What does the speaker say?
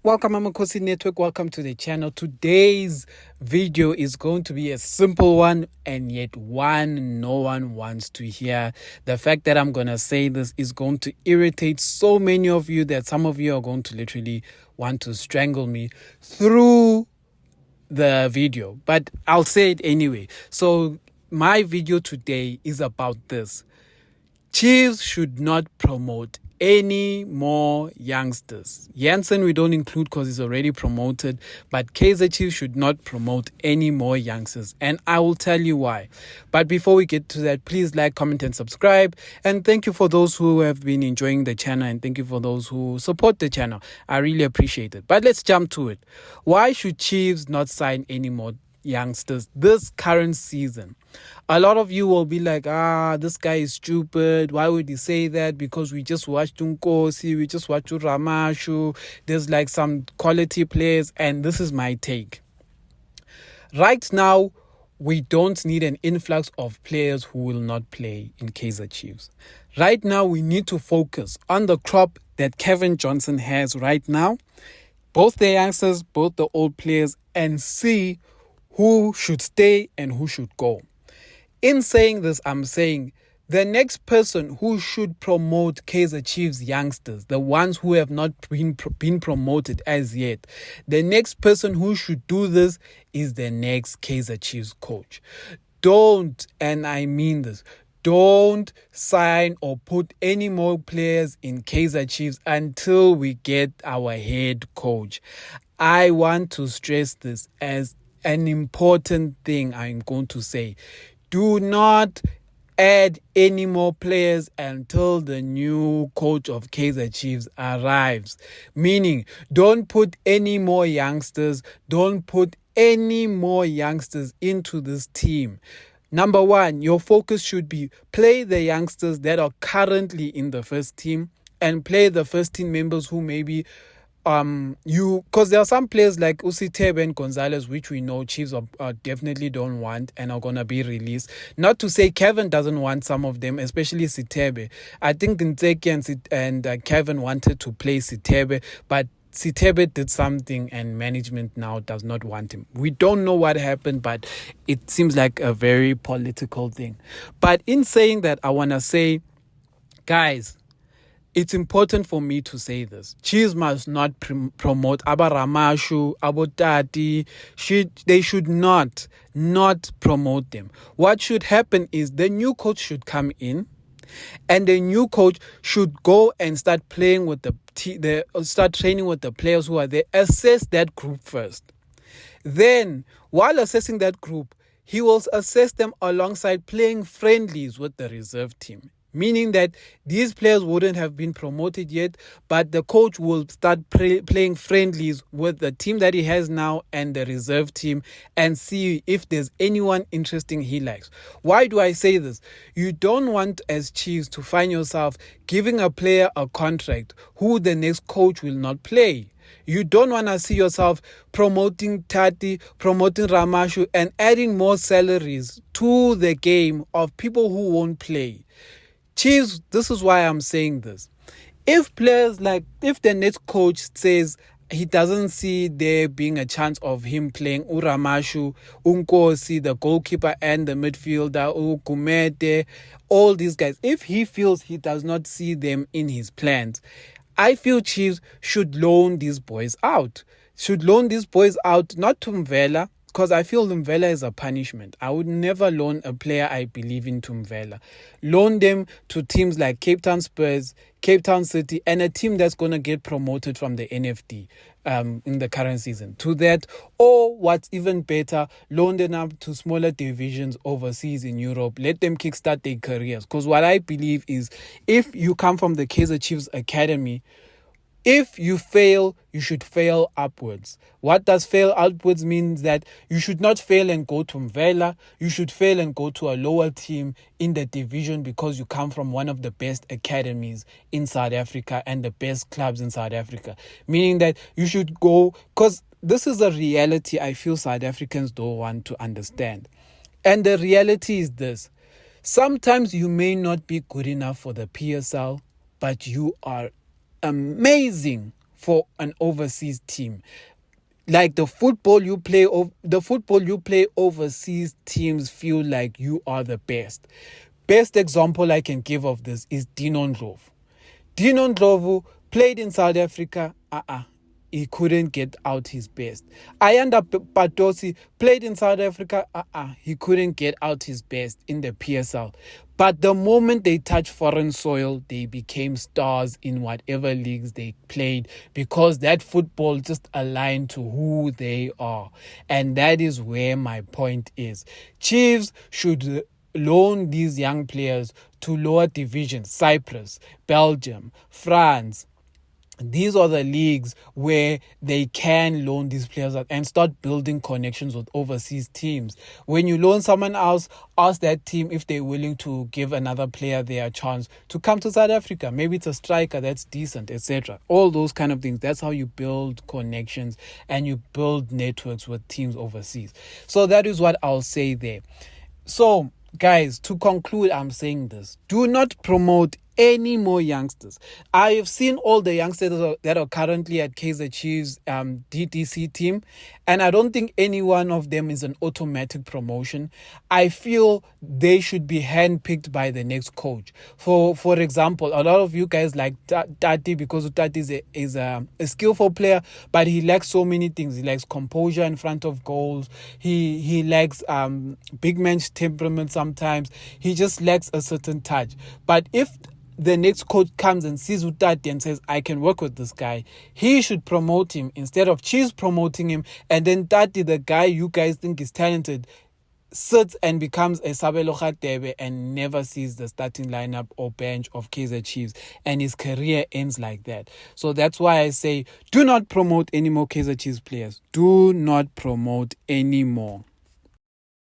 Welcome, Amakhosi Network. Welcome to the channel. Today's video is going to be a simple one, and yet one no one wants to hear. The fact that I'm going to say this is going to irritate so many of you that some of you are going to literally want to strangle me through the video. But I'll say it anyway. So my video today is about this. Chiefs should not promote any more youngsters. Jansen we don't include because he's already promoted, but Kaizer Chiefs should not promote any more youngsters, and I will tell you why. But before we get to that, please like, comment and subscribe, and thank you for those who have been enjoying the channel, and thank you for those who support the channel. I really appreciate it. But let's jump to it. Why should Chiefs not sign any more youngsters this current season? A lot of you will be like, this guy is stupid. Why would he say that? Because we just watched Amakhosi, we just watched Ramashu. There's like some quality players, and this is my take. Right now, we don't need an influx of players who will not play in Kaizer Chiefs. Right now, we need to focus on the crop that Kevin Johnson has right now, both the youngsters, both the old players, and see who should stay and who should go. In saying this, I'm saying the next person who should promote Kaizer Chiefs youngsters, the ones who have not been promoted as yet, the next person who should do this is the next Kaizer Chiefs coach. Don't, and I mean this, don't sign or put any more players in Kaizer Chiefs until we get our head coach. I want to stress this as an important thing I'm going to say. Do not add any more players until the new coach of Kaizer Chiefs arrives. Meaning, don't put any more youngsters. Don't put any more youngsters into this team. Number one, your focus should be play the youngsters that are currently in the first team and play the first team members who maybe because there are some players like Usitebe and Gonzalez, which we know Chiefs definitely don't want and are going to be released. Not to say Kevin doesn't want some of them, especially Sitebe. I think Ntseki and Kevin wanted to play Sitebe, but Sitebe did something and management now does not want him. We don't know what happened, but it seems like a very political thing. But in saying that, I want to say, guys, it's important for me to say this. Chiefs must not promote Aba Ramashu, Abo Tati. They should not promote them. What should happen is the new coach should come in, and the new coach should go and start playing with start training with the players who are there. Assess that group first. Then, while assessing that group, he will assess them alongside playing friendlies with the reserve team. Meaning that these players wouldn't have been promoted yet, but the coach will start playing friendlies with the team that he has now and the reserve team and see if there's anyone interesting he likes. Why do I say this? You don't want as Chiefs to find yourself giving a player a contract who the next coach will not play. You don't want to see yourself promoting Tati, promoting Ramashu, and adding more salaries to the game of people who won't play. Chiefs, this is why I'm saying this. If the next coach says he doesn't see there being a chance of him playing Uramashu, Amakhosi, the goalkeeper and the midfielder, Gumede, all these guys, if he feels he does not see them in his plans, I feel Chiefs should loan these boys out. Not to Mvela, because I feel Mvela is a punishment. I would never loan a player I believe in to Mvela. Loan them to teams like Cape Town Spurs, Cape Town City, and a team that's going to get promoted from the NFD in the current season. To that, or what's even better, loan them up to smaller divisions overseas in Europe. Let them kickstart their careers. Because what I believe is, if you come from the Kaizer Chiefs Academy, if you fail, you should fail upwards. What does fail upwards means that you should not fail and go to Mvela. You should fail and go to a lower team in the division because you come from one of the best academies in South Africa and the best clubs in South Africa. Meaning that you should go, because this is a reality I feel South Africans don't want to understand. And the reality is this. Sometimes you may not be good enough for the PSL, but you are amazing for an overseas team. Like the football you play overseas, teams feel like you are the best. Best example I can give of this is Dino Ndlovu. Dino Ndlovu played in South Africa. He couldn't get out his best. Ayanda Patosi played in South Africa. He couldn't get out his best in the PSL. But the moment they touched foreign soil, they became stars in whatever leagues they played, because that football just aligned to who they are. And that is where my point is. Chiefs should loan these young players to lower divisions, Cyprus, Belgium, France. These are the leagues where they can loan these players out and start building connections with overseas teams. When you loan someone else, ask that team if they're willing to give another player their chance to come to South Africa. Maybe it's a striker that's decent, etc. All those kind of things. That's how you build connections and you build networks with teams overseas. So that is what I'll say there. So, guys, to conclude, I'm saying this. Do not promote any more youngsters. I have seen all the youngsters that are currently at Kaizer Chiefs DTC team, and I don't think any one of them is an automatic promotion. I feel they should be handpicked by the next coach. For example, a lot of you guys like Tati, because Tati is a skillful player, but he lacks so many things. He lacks composure in front of goals. He lacks big man's temperament sometimes. He just lacks a certain touch. But if the next coach comes and sees Utati and says, I can work with this guy, he should promote him instead of Chiefs promoting him. And then Tati, the guy you guys think is talented, sits and becomes a Sabelo Khatebe and never sees the starting lineup or bench of Kaizer Chiefs, and his career ends like that. So that's why I say, do not promote any more Kaizer Chiefs players. Do not promote any more.